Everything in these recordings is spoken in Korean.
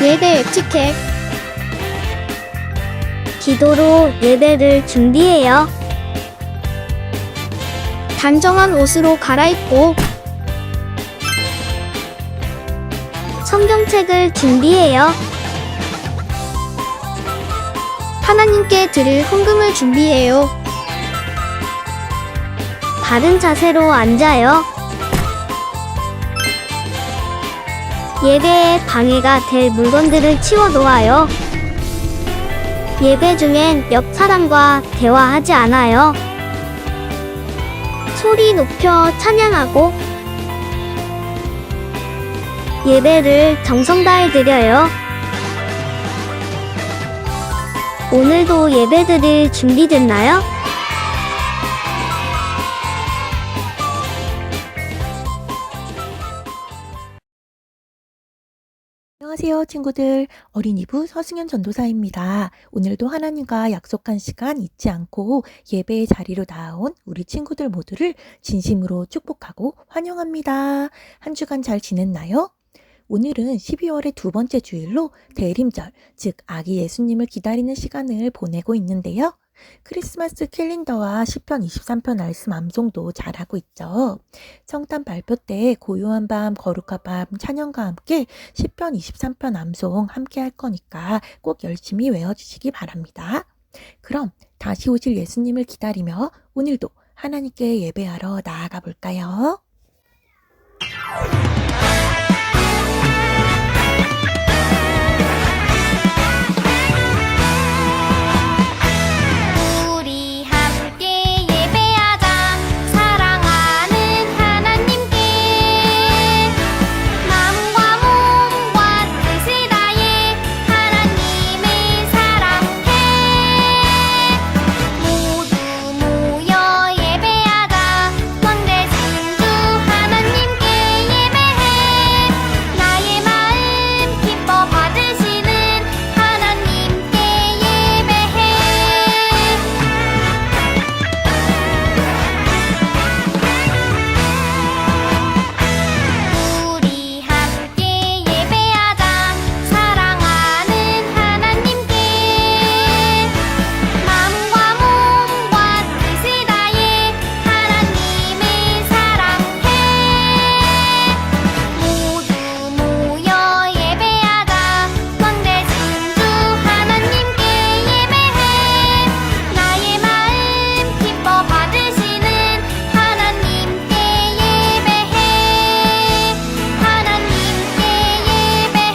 예배 에티켓. 기도로 예배를 준비해요. 단정한 옷으로 갈아입고 성경책을 준비해요. 하나님께 드릴 헌금을 준비해요. 바른 자세로 앉아요. 예배에 방해가 될 물건들을 치워 놓아요. 예배 중엔 옆 사람과 대화하지 않아요. 소리 높여 찬양하고 예배를 정성 다해 드려요. 오늘도 예배드릴 준비됐나요? 안녕하세요, 친구들. 어린이부 서승현 전도사입니다. 오늘도 하나님과 약속한 시간 잊지 않고 예배의 자리로 나아온 우리 친구들 모두를 진심으로 축복하고 환영합니다. 한 주간 잘 지냈나요? 오늘은 12월의 두 번째 주일로 대림절, 즉 아기 예수님을 기다리는 시간을 보내고 있는데요. 크리스마스 캘린더와 시편 23편 말씀 암송도 잘하고 있죠. 성탄 발표 때 고요한 밤 거룩한 밤 찬양과 함께 시편 23편 암송 함께 할 거니까 꼭 열심히 외워주시기 바랍니다. 그럼 다시 오실 예수님을 기다리며 오늘도 하나님께 예배하러 나아가 볼까요? 우리 함께 예배하자 사랑하는 하나님께 마음과 몸과 뜻을 다해 하나님을 사랑해 모두 모여 예배하자 왕대신 주 하나님께 예배해 나의 마음 기뻐 받으시는 하나님께 예배해 우리 함께 예배하자 사랑하는 하나님께 마음과 몸과 뜻을 다해 하나님을 사랑해 모두 모여 예배하자 왕대신 주 하나님께 예배해 나의 마음 기뻐 받으시는 하나님께 예배해 하나님께 예배해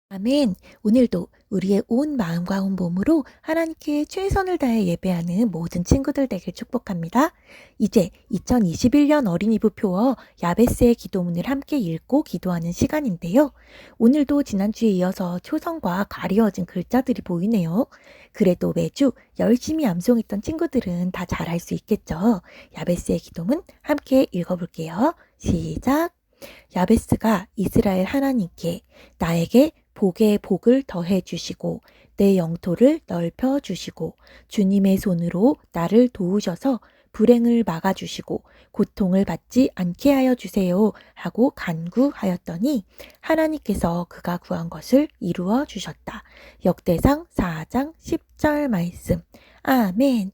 아멘. 오늘도 우리의 온 마음과 온 몸으로 하나님께 최선을 다해 예배하는 모든 친구들 되길 축복합니다. 이제 2021년 어린이부 표어 야베스의 기도문을 함께 읽고 기도하는 시간인데요. 오늘도 지난주에 이어서 초성과 가리워진 글자들이 보이네요. 그래도 매주 열심히 암송했던 친구들은 다 잘할 수 있겠죠. 야베스의 기도문 함께 읽어볼게요. 시작! 야베스가 이스라엘 하나님께 나에게 복에 복을 더해 주시고 내 영토를 넓혀 주시고 주님의 손으로 나를 도우셔서 불행을 막아 주시고 고통을 받지 않게 하여 주세요 하고 간구하였더니 하나님께서 그가 구한 것을 이루어 주셨다. 역대상 4장 10절 말씀. 아멘.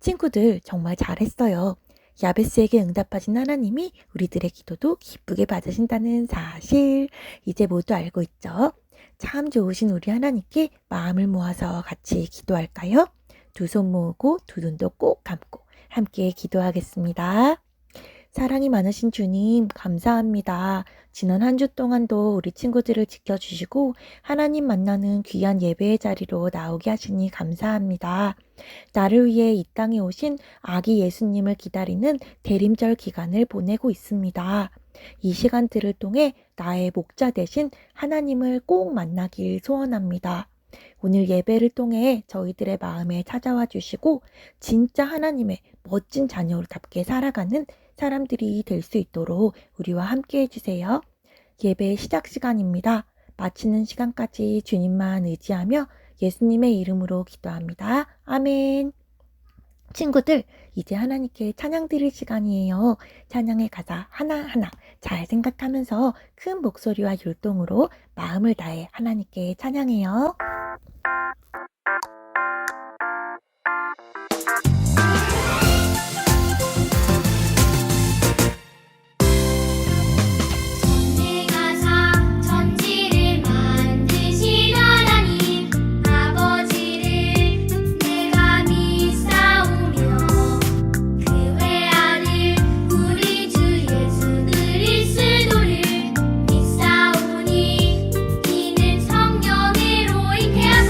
친구들 정말 잘했어요. 야베스에게 응답하신 하나님이 우리들의 기도도 기쁘게 받으신다는 사실 이제 모두 알고 있죠? 참 좋으신 우리 하나님께 마음을 모아서 같이 기도할까요? 두 손 모으고 두 눈도 꼭 감고 함께 기도하겠습니다. 사랑이 많으신 주님 감사합니다. 지난 한 주 동안도 우리 친구들을 지켜주시고 하나님 만나는 귀한 예배의 자리로 나오게 하시니 감사합니다. 나를 위해 이 땅에 오신 아기 예수님을 기다리는 대림절 기간을 보내고 있습니다. 이 시간들을 통해 나의 목자 되신 하나님을 꼭 만나길 소원합니다. 오늘 예배를 통해 저희들의 마음에 찾아와 주시고 진짜 하나님의 멋진 자녀답게 살아가는 사람들이 될 수 있도록 우리와 함께 해주세요. 예배 시작 시간입니다. 마치는 시간까지 주님만 의지하며 예수님의 이름으로 기도합니다. 아멘. 친구들, 이제 하나님께 찬양 드릴 시간이에요. 찬양의 가사 하나하나 잘 생각하면서 큰 목소리와 율동으로 마음을 다해 하나님께 찬양해요. 전지가사 전지를 만드신 하나님 아버지를 내가 믿사오며 그 외아들 우리 주 예수 그리스도를 믿사오니 이는 성령으로 잉태하사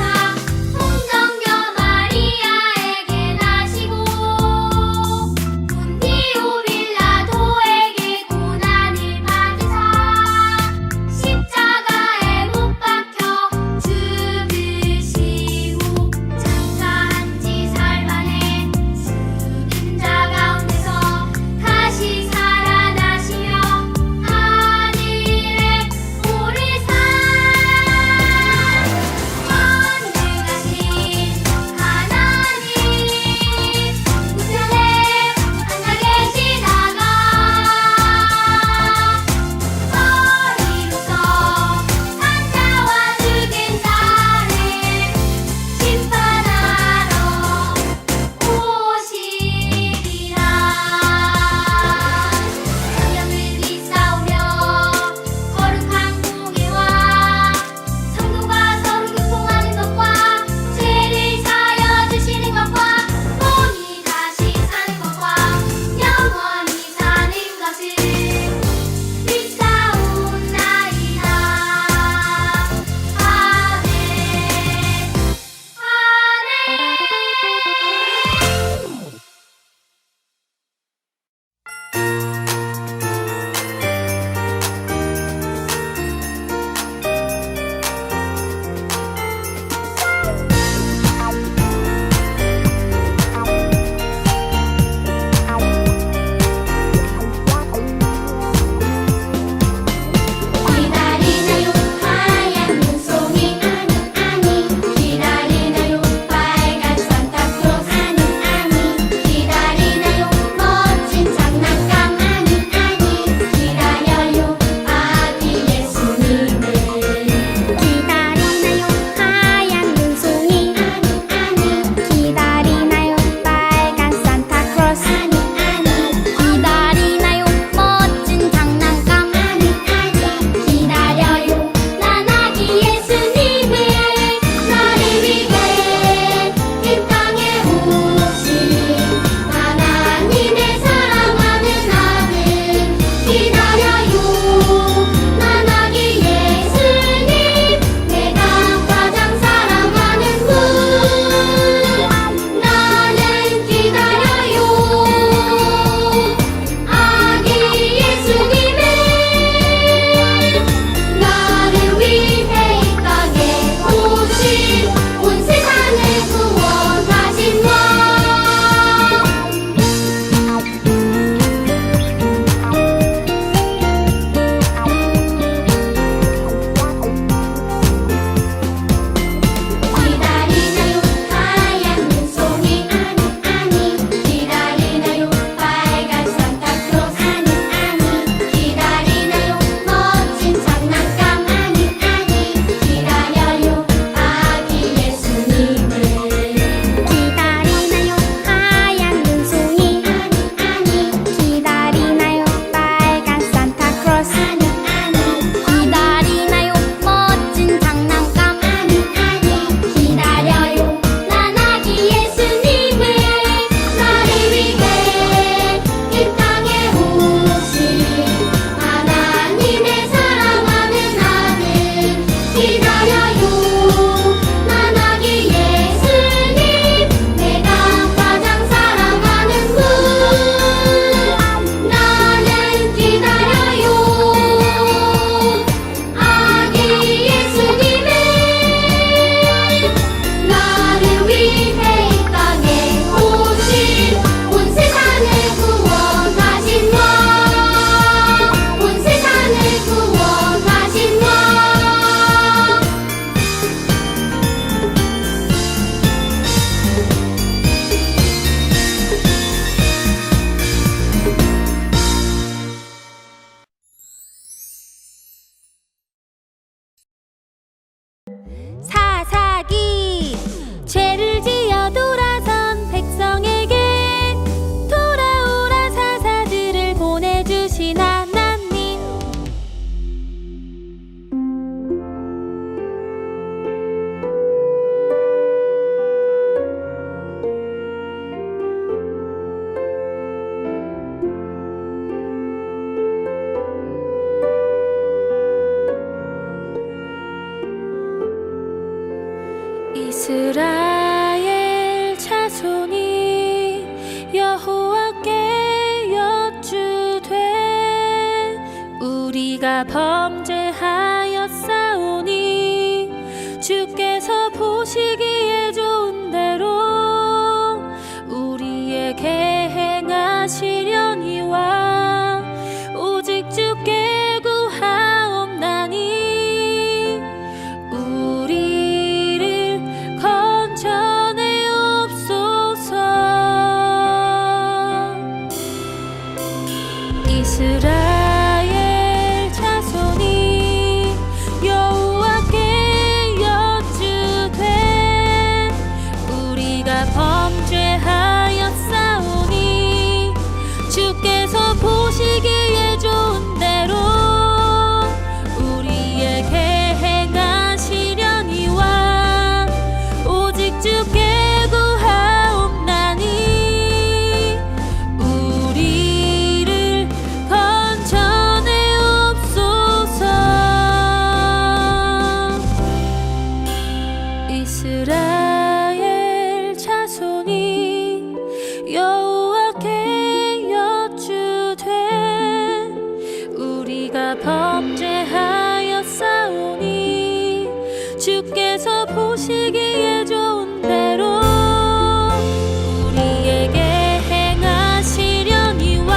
우리가 범죄하였사오니 주께서 보시기에 좋은 대로 우리에게 행하시려니와 오직 주께 구하옵나니 우리를 건져내옵소서. 이스라엘 자손이 여호와께 여쭈되 우리가 범죄하였사오니 주께서 보시기에 좋은 대로 우리에게 행하시려니와 오직 주께 구하옵나니 우리를 건져내옵소서. 이스라엘 자손이 여호와께 여쭈되 우리가 범죄하였사오니 주께서 보시기에 좋은 대로 우리에게 행하시려니와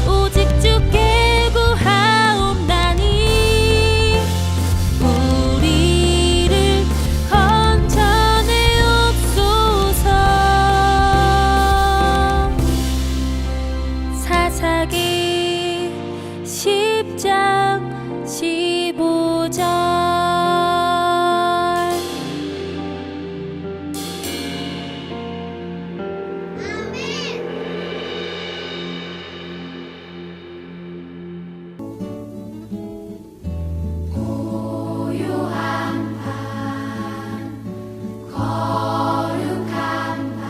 오직 주께 구하옵나니 우리를 건져내옵소서. 사사기 10장 15절. 고요한 밤 거룩한 밤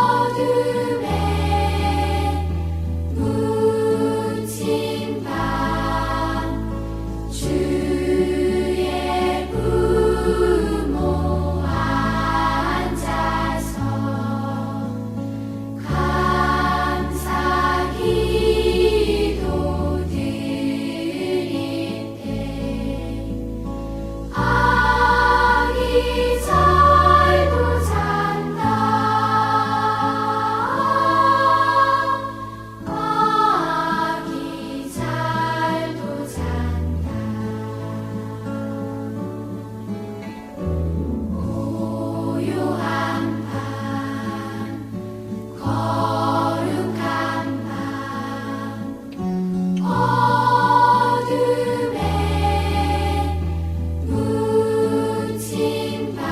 어둠에 묻힌 밤 주의 부모 앉아서 감사 기도 드릴 때 아기 잘도 잔다 아기 잘도 잔다 고요한 밤 거룩한 밤 어둠에 묻힌 밤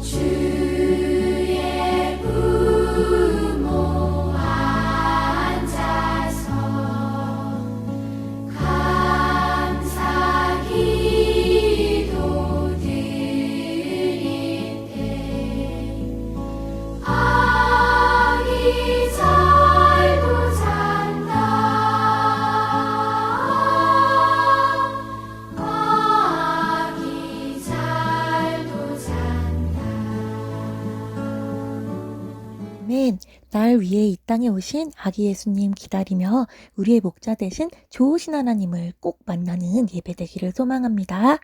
주의 부모 앉아서 감사 기도 드릴 때 아기 잘도 잔다 아기 잘도 잔다. 아멘. 날 위해 이 땅에 오신 아기 예수님 기다리며 우리의 목자 되신 좋으신 하나님을 꼭 만나는 예배 되기를 소망합니다.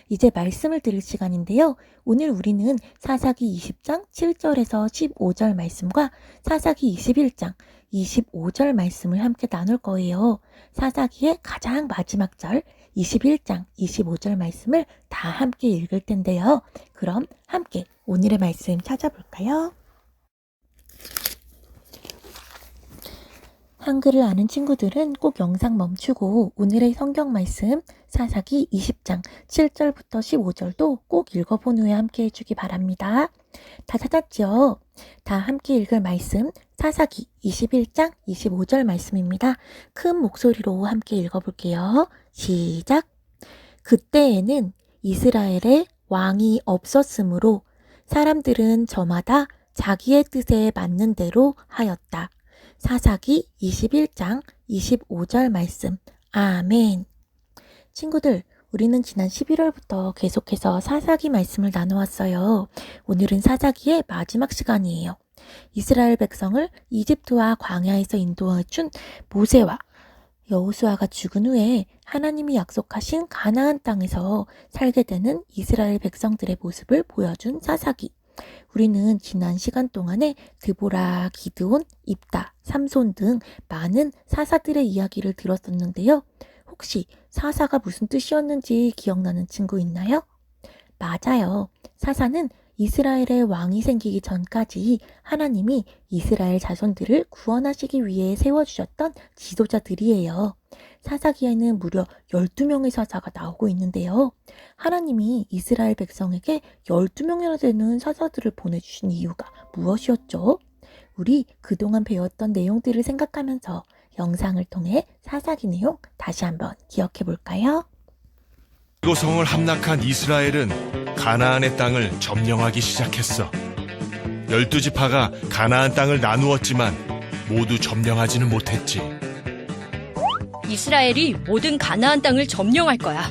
이제 말씀을 들을 시간인데요. 오늘 우리는 사사기 20장 7절에서 15절 말씀과 사사기 21장 25절 말씀을 함께 나눌 거예요. 사사기의 가장 마지막 절 21장 25절 말씀을 다 함께 읽을 텐데요. 그럼 함께 오늘의 말씀 찾아볼까요? 한글을 아는 친구들은 꼭 영상 멈추고 오늘의 성경 말씀 사사기 20장 7절부터 15절도 꼭 읽어본 후에 함께 해주기 바랍니다. 다 찾았죠? 다 함께 읽을 말씀 사사기 21장 25절 말씀입니다. 큰 목소리로 함께 읽어볼게요. 시작! 그때에는 이스라엘에 왕이 없었으므로 사람들은 저마다 자기의 뜻에 맞는 대로 하였다. 사사기 21장 25절 말씀. 아멘. 친구들, 우리는 지난 11월부터 계속해서 사사기 말씀을 나누었어요. 오늘은 사사기의 마지막 시간이에요. 이스라엘 백성을 이집트와 광야에서 인도해준 모세와 여호수아가 죽은 후에 하나님이 약속하신 가나안 땅에서 살게 되는 이스라엘 백성들의 모습을 보여준 사사기. 우리는 지난 시간 동안에 드보라, 기드온, 입다, 삼손 등 많은 사사들의 이야기를 들었었는데요. 혹시 사사가 무슨 뜻이었는지 기억나는 친구 있나요? 맞아요. 사사는 이스라엘의 왕이 생기기 전까지 하나님이 이스라엘 자손들을 구원하시기 위해 세워주셨던 지도자들이에요. 사사기에는 무려 12명의 사사가 나오고 있는데요. 하나님이 이스라엘 백성에게 12명이나 되는 사사들을 보내주신 이유가 무엇이었죠? 우리 그동안 배웠던 내용들을 생각하면서 영상을 통해 사사기 내용 다시 한번 기억해 볼까요? 고성을 함락한 이스라엘은 가나안의 땅을 점령하기 시작했어. 12지파가 가나안 땅을 나누었지만 모두 점령하지는 못했지. 이스라엘이 모든 가나안 땅을 점령할 거야.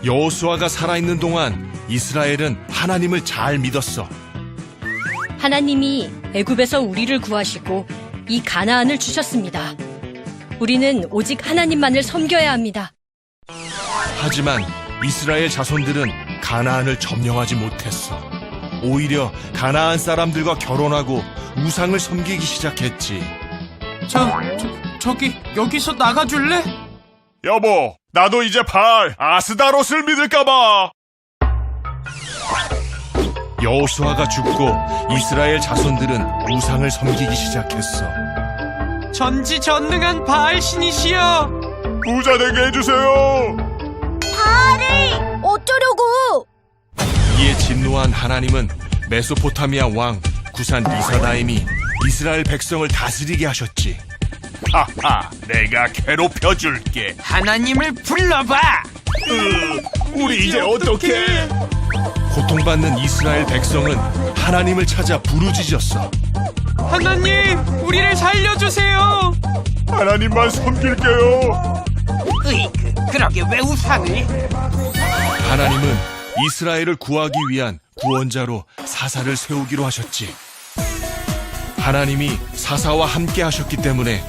여호수아가 살아있는 동안 이스라엘은 하나님을 잘 믿었어. 하나님이 애굽에서 우리를 구하시고 이 가나안을 주셨습니다. 우리는 오직 하나님만을 섬겨야 합니다. 하지만 이스라엘 자손들은 가나안을 점령하지 못했어. 오히려 가나안 사람들과 결혼하고 우상을 섬기기 시작했지. 저기 여기서 나가줄래? 여보, 나도 이제 아스다롯을 믿을까봐. 여호수아가 죽고 이스라엘 자손들은 우상을 섬기기 시작했어. 전지전능한 바알 신이시여, 부자 되게 해주세요. 어쩌려고? 이에 진노한 하나님은 메소포타미아 왕 구산 리사다임이 이스라엘 백성을 다스리게 하셨지. 하하, 내가 괴롭혀줄게. 하나님을 불러봐. 우리 이제 어떡해? 고통받는 이스라엘 백성은 하나님을 찾아 부르짖었어. 하나님, 우리를 살려주세요. 하나님만 섬길게요. 으이그, 그러게 왜 우상을? 하나님은 이스라엘을 구하기 위한 구원자로 사사를 세우기로 하셨지. 하나님이 사사와 함께 하셨기 때문에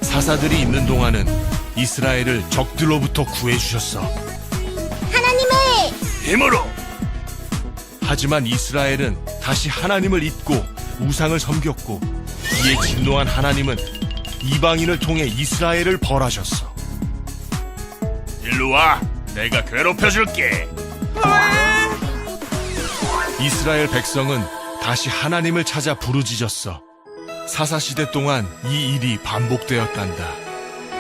사사들이 있는 동안은 이스라엘을 적들로부터 구해주셨어. 하나님의 힘으로! 하지만 이스라엘은 다시 하나님을 잊고 우상을 섬겼고, 이에 진노한 하나님은 이방인을 통해 이스라엘을 벌하셨어. 일로 와! 내가 괴롭혀줄게! 이스라엘 백성은 다시 하나님을 찾아 부르짖었어. 사사시대 동안 이 일이 반복되었단다.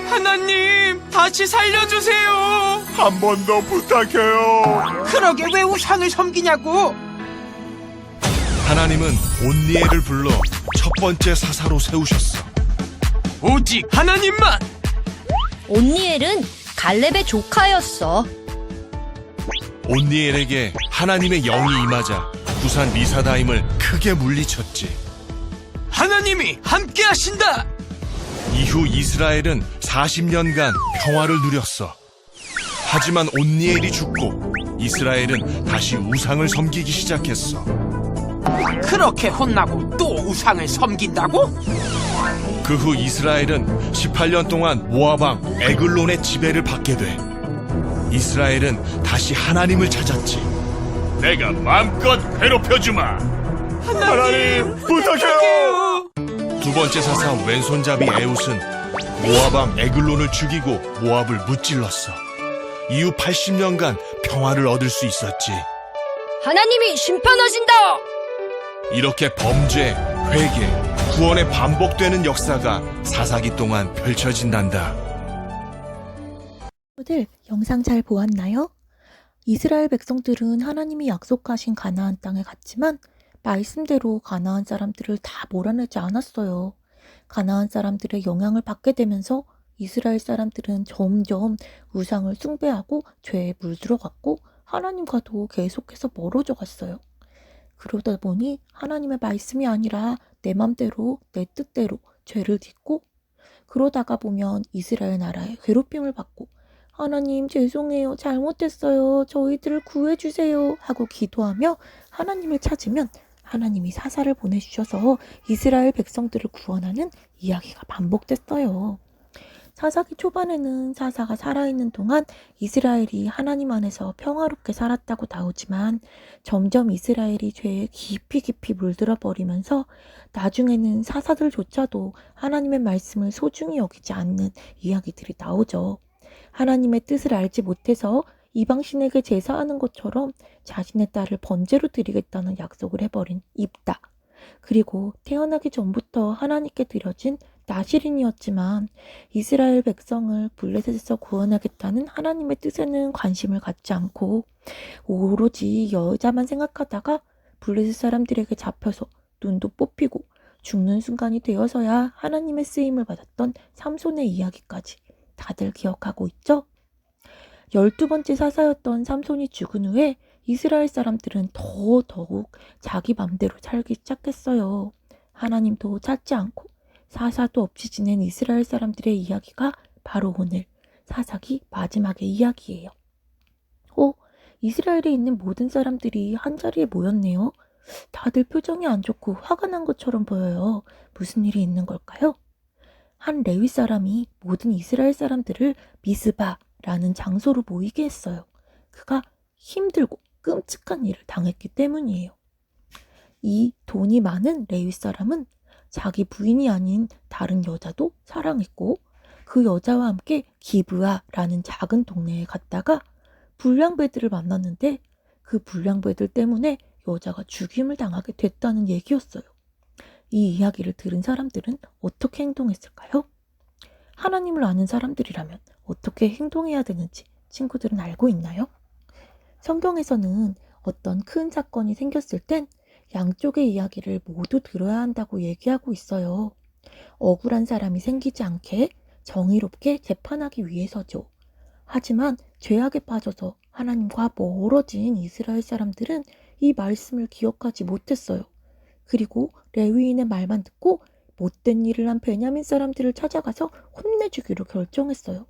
하나님, 다시 살려주세요. 한 번 더 부탁해요. 그러게 왜 우상을 섬기냐고? 하나님은 온니엘을 불러 첫 번째 사사로 세우셨어. 오직 하나님만. 온니엘은 갈렙의 조카였어. 온니엘에게 하나님의 영이 임하자 구산 리사다임을 크게 물리쳤지. 하나님이 함께 하신다. 이후 이스라엘은 40년간 평화를 누렸어. 하지만 온니엘이 죽고 이스라엘은 다시 우상을 섬기기 시작했어. 그렇게 혼나고 또 우상을 섬긴다고? 그 후 이스라엘은 18년 동안 모압 왕 에글론의 지배를 받게 돼. 이스라엘은 다시 하나님을 찾았지. 내가 마음껏 괴롭혀주마. 하나님 부탁해요. 두 번째 사사 왼손잡이 에웃은 모압 왕 에글론을 죽이고 모압을 무찔렀어. 이후 80년간 평화를 얻을 수 있었지. 하나님이 심판하신다! 이렇게 범죄, 회개, 구원의 반복되는 역사가 사사기 동안 펼쳐진단다. 친구들, 영상 잘 보았나요? 이스라엘 백성들은 하나님이 약속하신 가나안 땅에 갔지만 말씀대로 가나안 사람들을 다 몰아내지 않았어요. 가나안 사람들의 영향을 받게 되면서 이스라엘 사람들은 점점 우상을 숭배하고 죄에 물들어갔고 하나님과도 계속해서 멀어져 갔어요. 그러다 보니 하나님의 말씀이 아니라 내 맘대로 내 뜻대로 죄를 짓고, 그러다가 보면 이스라엘 나라에 괴롭힘을 받고 하나님 죄송해요, 잘못했어요, 저희들을 구해주세요 하고 기도하며 하나님을 찾으면 하나님이 사사를 보내주셔서 이스라엘 백성들을 구원하는 이야기가 반복됐어요. 사사기 초반에는 사사가 살아있는 동안 이스라엘이 하나님 안에서 평화롭게 살았다고 나오지만 점점 이스라엘이 죄에 깊이 물들어 버리면서 나중에는 사사들조차도 하나님의 말씀을 소중히 여기지 않는 이야기들이 나오죠. 하나님의 뜻을 알지 못해서 이방신에게 제사하는 것처럼 자신의 딸을 번제로 드리겠다는 약속을 해버린 입다. 그리고 태어나기 전부터 하나님께 드려진 나시린이었지만 이스라엘 백성을 블레셋에서 구원하겠다는 하나님의 뜻에는 관심을 갖지 않고 오로지 여자만 생각하다가 블레셋 사람들에게 잡혀서 눈도 뽑히고 죽는 순간이 되어서야 하나님의 쓰임을 받았던 삼손의 이야기까지 다들 기억하고 있죠? 12번째 사사였던 삼손이 죽은 후에 이스라엘 사람들은 더더욱 자기 맘대로 살기 시작했어요. 하나님도 찾지 않고 사사도 없이 지낸 이스라엘 사람들의 이야기가 바로 오늘 사사기 마지막의 이야기예요. 이스라엘에 있는 모든 사람들이 한자리에 모였네요. 다들 표정이 안 좋고 화가 난 것처럼 보여요. 무슨 일이 있는 걸까요? 한 레위 사람이 모든 이스라엘 사람들을 미스바라는 장소로 모이게 했어요. 그가 힘들고 끔찍한 일을 당했기 때문이에요. 이 돈이 많은 레위 사람은 자기 부인이 아닌 다른 여자도 사랑했고 그 여자와 함께 기브아라는 작은 동네에 갔다가 불량배들을 만났는데 그 불량배들 때문에 여자가 죽임을 당하게 됐다는 얘기였어요. 이 이야기를 들은 사람들은 어떻게 행동했을까요? 하나님을 아는 사람들이라면 어떻게 행동해야 되는지 친구들은 알고 있나요? 성경에서는 어떤 큰 사건이 생겼을 땐 양쪽의 이야기를 모두 들어야 한다고 얘기하고 있어요. 억울한 사람이 생기지 않게 정의롭게 재판하기 위해서죠. 하지만 죄악에 빠져서 하나님과 멀어진 이스라엘 사람들은 이 말씀을 기억하지 못했어요. 그리고 레위인의 말만 듣고 못된 일을 한 베냐민 사람들을 찾아가서 혼내주기로 결정했어요.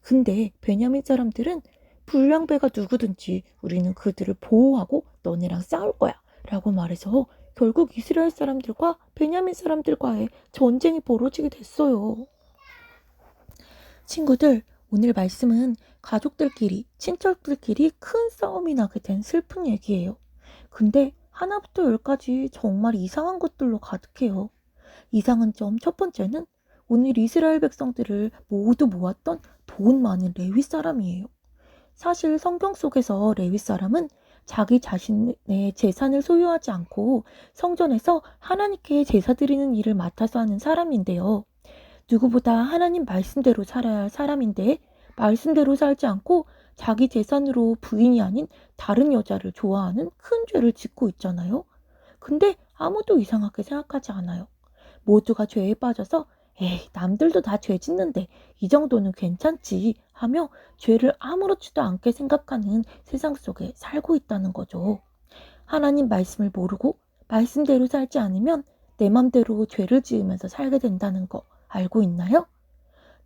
근데 베냐민 사람들은 불량배가 누구든지 우리는 그들을 보호하고 너네랑 싸울 거야 라고 말해서 결국 이스라엘 사람들과 베냐민 사람들과의 전쟁이 벌어지게 됐어요. 친구들, 오늘 말씀은 가족들끼리, 친척들끼리 큰 싸움이 나게 된 슬픈 얘기예요. 근데 하나부터 열까지 정말 이상한 것들로 가득해요. 이상한 점 첫 번째는 오늘 이스라엘 백성들을 모두 모았던 돈 많은 레위 사람이에요. 사실 성경 속에서 레위 사람은 자기 자신의 재산을 소유하지 않고 성전에서 하나님께 제사 드리는 일을 맡아서 하는 사람인데요. 누구보다 하나님 말씀대로 살아야 할 사람인데 말씀대로 살지 않고 자기 재산으로 부인이 아닌 다른 여자를 좋아하는 큰 죄를 짓고 있잖아요. 근데 아무도 이상하게 생각하지 않아요. 모두가 죄에 빠져서 에이, 남들도 다 죄 짓는데 이 정도는 괜찮지 하며 죄를 아무렇지도 않게 생각하는 세상 속에 살고 있다는 거죠. 하나님 말씀을 모르고 말씀대로 살지 않으면 내 맘대로 죄를 지으면서 살게 된다는 거 알고 있나요?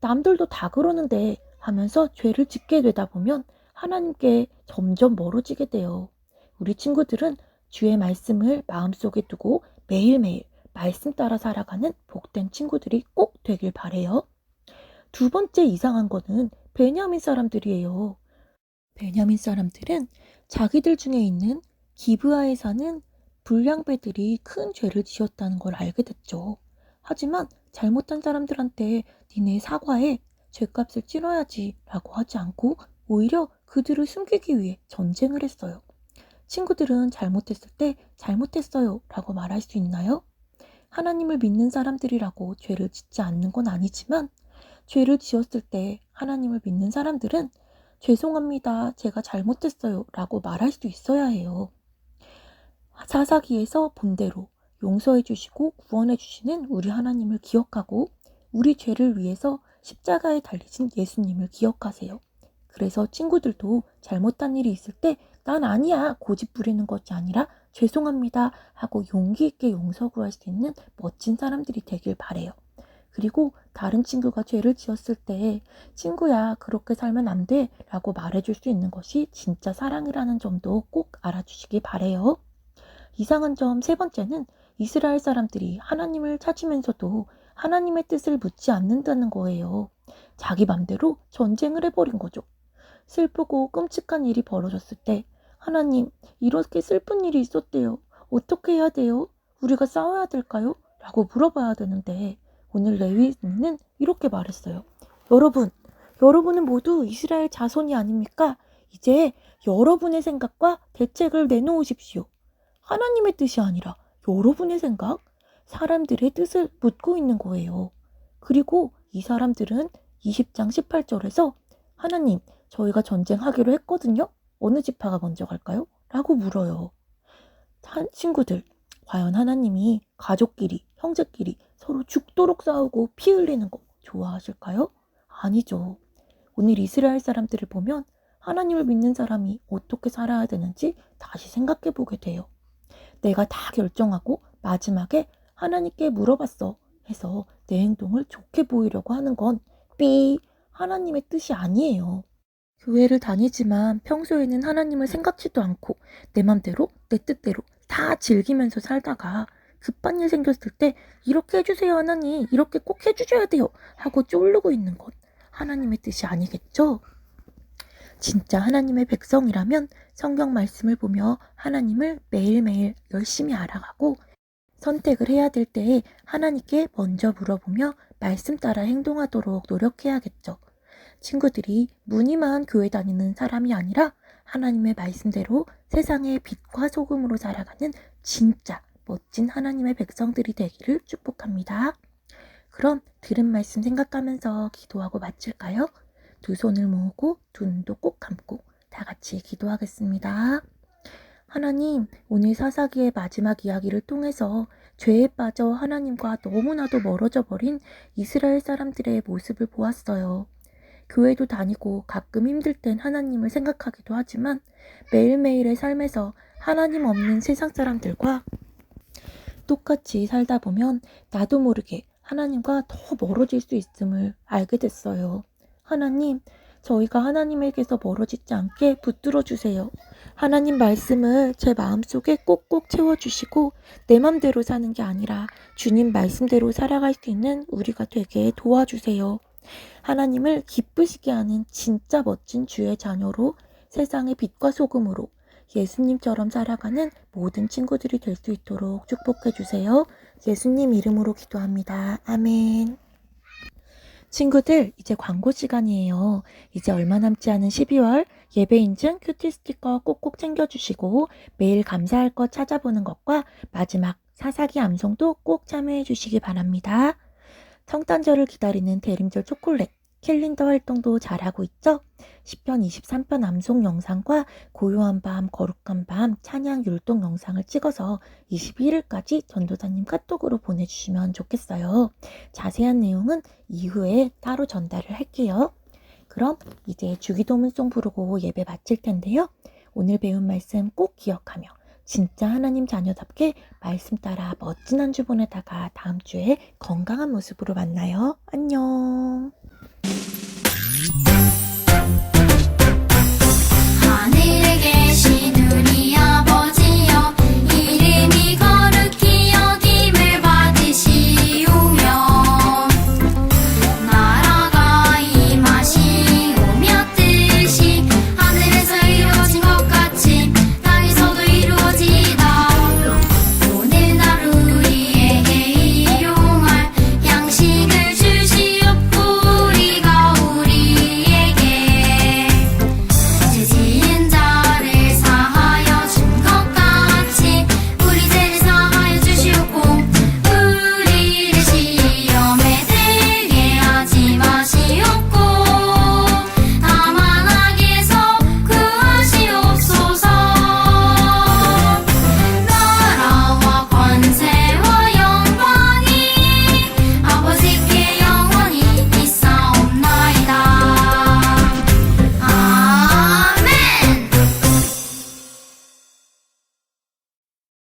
남들도 다 그러는데 하면서 죄를 짓게 되다 보면 하나님께 점점 멀어지게 돼요. 우리 친구들은 주의 말씀을 마음속에 두고 매일매일 말씀 따라 살아가는 복된 친구들이 꼭 되길 바래요. 두 번째 이상한 거는 베냐민 사람들이에요. 베냐민 사람들은 자기들 중에 있는 기브아에 사는 불량배들이 큰 죄를 지었다는 걸 알게 됐죠. 하지만 잘못한 사람들한테 니네 사과해, 죄값을 치러야지 라고 하지 않고 오히려 그들을 숨기기 위해 전쟁을 했어요. 친구들은 잘못했을 때 잘못했어요 라고 말할 수 있나요? 하나님을 믿는 사람들이라고 죄를 짓지 않는 건 아니지만 죄를 지었을 때 하나님을 믿는 사람들은 죄송합니다, 제가 잘못했어요 라고 말할 수 있어야 해요. 사사기에서 본대로 용서해 주시고 구원해 주시는 우리 하나님을 기억하고 우리 죄를 위해서 십자가에 달리신 예수님을 기억하세요. 그래서 친구들도 잘못한 일이 있을 때 난 아니야 고집 부리는 것이 아니라 죄송합니다 하고 용기 있게 용서 구할 수 있는 멋진 사람들이 되길 바래요. 그리고 다른 친구가 죄를 지었을 때 친구야 그렇게 살면 안 돼 라고 말해줄 수 있는 것이 진짜 사랑이라는 점도 꼭 알아주시기 바래요. 이상한 점 세 번째는 이스라엘 사람들이 하나님을 찾으면서도 하나님의 뜻을 묻지 않는다는 거예요. 자기 맘대로 전쟁을 해버린 거죠. 슬프고 끔찍한 일이 벌어졌을 때 하나님, 이렇게 슬픈 일이 있었대요. 어떻게 해야 돼요? 우리가 싸워야 될까요? 라고 물어봐야 되는데 오늘 레위인은 이렇게 말했어요. 여러분은 모두 이스라엘 자손이 아닙니까? 이제 여러분의 생각과 대책을 내놓으십시오. 하나님의 뜻이 아니라 여러분의 생각, 사람들의 뜻을 묻고 있는 거예요. 그리고 이 사람들은 20장 18절에서 하나님, 저희가 전쟁하기로 했거든요. 어느 지파가 먼저 갈까요? 라고 물어요. 친구들, 과연 하나님이 가족끼리, 형제끼리 서로 죽도록 싸우고 피 흘리는 거 좋아하실까요? 아니죠. 오늘 이스라엘 사람들을 보면 하나님을 믿는 사람이 어떻게 살아야 되는지 다시 생각해 보게 돼요. 내가 다 결정하고 마지막에 하나님께 물어봤어 해서 내 행동을 좋게 보이려고 하는 건 하나님의 뜻이 아니에요. 교회를 다니지만 평소에는 하나님을 생각지도 않고 내 맘대로 내 뜻대로 다 즐기면서 살다가 급한 일 생겼을 때 이렇게 해주세요 하나님, 이렇게 꼭 해주셔야 돼요 하고 쫄르고 있는 건 하나님의 뜻이 아니겠죠? 진짜 하나님의 백성이라면 성경 말씀을 보며 하나님을 매일매일 열심히 알아가고 선택을 해야 될 때에 하나님께 먼저 물어보며 말씀 따라 행동하도록 노력해야겠죠. 친구들이 무늬만 교회 다니는 사람이 아니라 하나님의 말씀대로 세상의 빛과 소금으로 살아가는 진짜 멋진 하나님의 백성들이 되기를 축복합니다. 그럼 들은 말씀 생각하면서 기도하고 마칠까요? 두 손을 모으고 두 눈도 꼭 감고 다 같이 기도하겠습니다. 하나님, 오늘 사사기의 마지막 이야기를 통해서 죄에 빠져 하나님과 너무나도 멀어져 버린 이스라엘 사람들의 모습을 보았어요. 교회도 다니고 가끔 힘들 땐 하나님을 생각하기도 하지만 매일매일의 삶에서 하나님 없는 세상 사람들과 똑같이 살다 보면 나도 모르게 하나님과 더 멀어질 수 있음을 알게 됐어요. 하나님, 저희가 하나님에게서 멀어지지 않게 붙들어 주세요. 하나님 말씀을 제 마음속에 꼭꼭 채워주시고 내 맘대로 사는 게 아니라 주님 말씀대로 살아갈 수 있는 우리가 되게 도와주세요. 하나님을 기쁘시게 하는 진짜 멋진 주의 자녀로 세상의 빛과 소금으로 예수님처럼 살아가는 모든 친구들이 될 수 있도록 축복해 주세요. 예수님 이름으로 기도합니다. 아멘. 친구들, 이제 광고 시간이에요. 이제 얼마 남지 않은 12월 예배 인증 큐티 스티커 꼭꼭 챙겨주시고 매일 감사할 것 찾아보는 것과 마지막 사사기 암송도 꼭 참여해 주시기 바랍니다. 성탄절을 기다리는 대림절 초콜릿 캘린더 활동도 잘하고 있죠? 10편 23편 암송 영상과 고요한 밤, 거룩한 밤, 찬양 율동 영상을 찍어서 21일까지 전도사님 카톡으로 보내주시면 좋겠어요. 자세한 내용은 이후에 따로 전달을 할게요. 그럼 이제 주기도문송 부르고 예배 마칠 텐데요. 오늘 배운 말씀 꼭 기억하며 진짜 하나님 자녀답게 말씀 따라 멋진 한 주 보내다가 다음 주에 건강한 모습으로 만나요. 안녕. 하늘